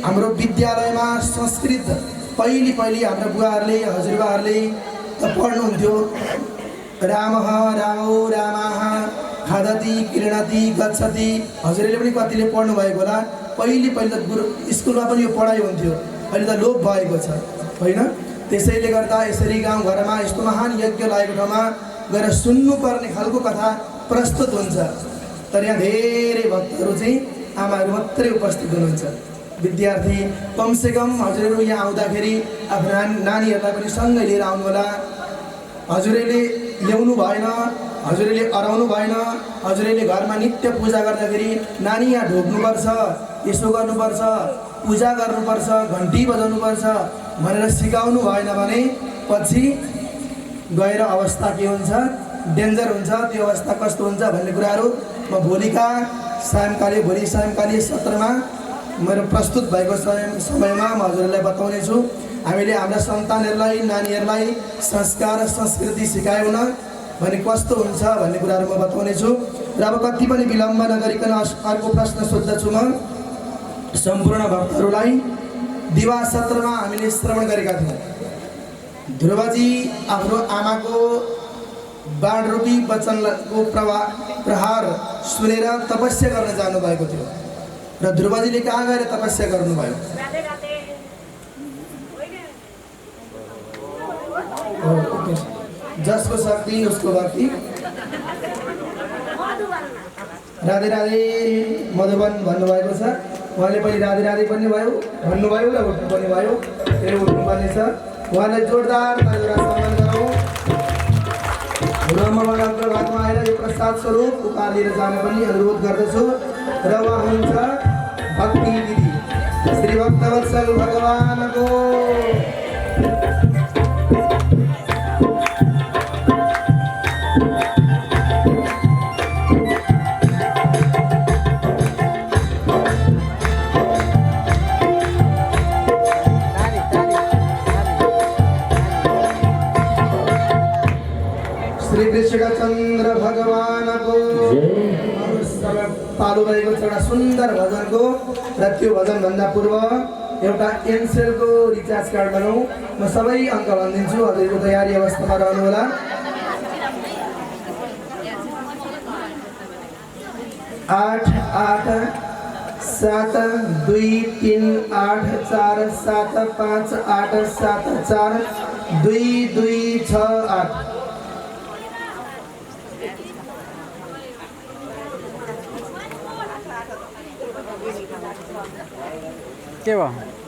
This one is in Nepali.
हाम्रो विद्यालयमा संस्कृत पहिले हाम्रो बुवाहरूले हजुरबाहरूले पढ्नुहुन्थ्यो। रामः रामौ रामाः खादति क्रीडति गच्छति। हजुरले पनि कतिले पढ्नु भएको होला। पहिले त गुरु स्कुलमा पनि यो पढाइ हुन्थ्यो, अहिले त लोप भएको छ होइन। त्यसैले गर्दा यसरी गाउँघरमा यस्तो महान यज्ञ लागेको ठाउँमा गएर सुन्नुपर्ने खालको कथा प्रस्तुत हुन्छ। तर यहाँ धेरै भक्तहरू चाहिँ आमाहरू मात्रै उपस्थित हुनुहुन्छ। विद्यार्थी कमसेकम हजुरहरू यहाँ आउँदाखेरि आफ्नो नानीहरूलाई पनि सँगै लिएर आउनु होला। हजुरले ल्याउनु भएन, हजुरले अराउनु भएन। हजुरले घरमा नित्य पूजा गर्दाखेरि नानी यहाँ ढोक्नुपर्छ, यसो गर्नुपर्छ, पूजा गर्नुपर्छ, घन्टी बजाउनुपर्छ भनेर सिकाउनु भएन भने पछि गएर अवस्था के हुन्छ, डेन्जर हुन्छ। त्यो अवस्था कस्तो हुन्छ भन्ने कुराहरू म भोलि सायंकालीन सत्रमा मेरो प्रस्तुत भएको समयमा म हजुरहरूलाई बताउने छु। हामीले हाम्रा सन्तानहरूलाई नानीहरूलाई संस्कार संस्कृति सिकायौँ न भने कस्तो हुन्छ भन्ने कुराहरू म बताउने छु। र अब कति पनि विलम्ब नगरिकन अर्को प्रश्न सोध्दछु म सम्पूर्ण भक्तहरूलाई। दिवा सत्रमा हामीले श्रवण गरेका थियौँ ध्रुवजी आफ्नो आमाको बाणरूपी वचनको प्रहार सुनेर तपस्या गर्न जानुभएको थियो। र ध्रुवजीले कहाँ गएर तपस्या गर्नुभयो? जसको शक्ति उसको भक्ति। राधे राधे मधुबन भन्नुभएको छ। उहाँले पनि राधे राधे पनि भन्नुभयो र उठ्नु पनि भयो, फेरि उठ्नुपर्ने छ। उहाँलाई जोरदार तालीबाट सम्मान गरौँ। ब्रह्मबाट प्रभातमा आएर यो प्रसाद स्वरूप उपहार लिएर जान पनि अनुरोध गर्दछु। र उहाँ हुनुहुन्छ भक्ति दिदी श्री भक्तवत्सल भगवानको। श्री कृष्णचन्द्र भगवानको पालो भएको छ एउटा सुन्दर भजनको। र त्यो भजनभन्दा पूर्व एउटा एनसेलको रिचार्ज कार्ड लगाउँ। म सबै अङ्क भनिदिन्छु, हजुरको तयारी अवस्थामा रहनुहोला। 8 8 7 2 3 8 4 7 5 8 7 4 2 2 6 8। के भयो?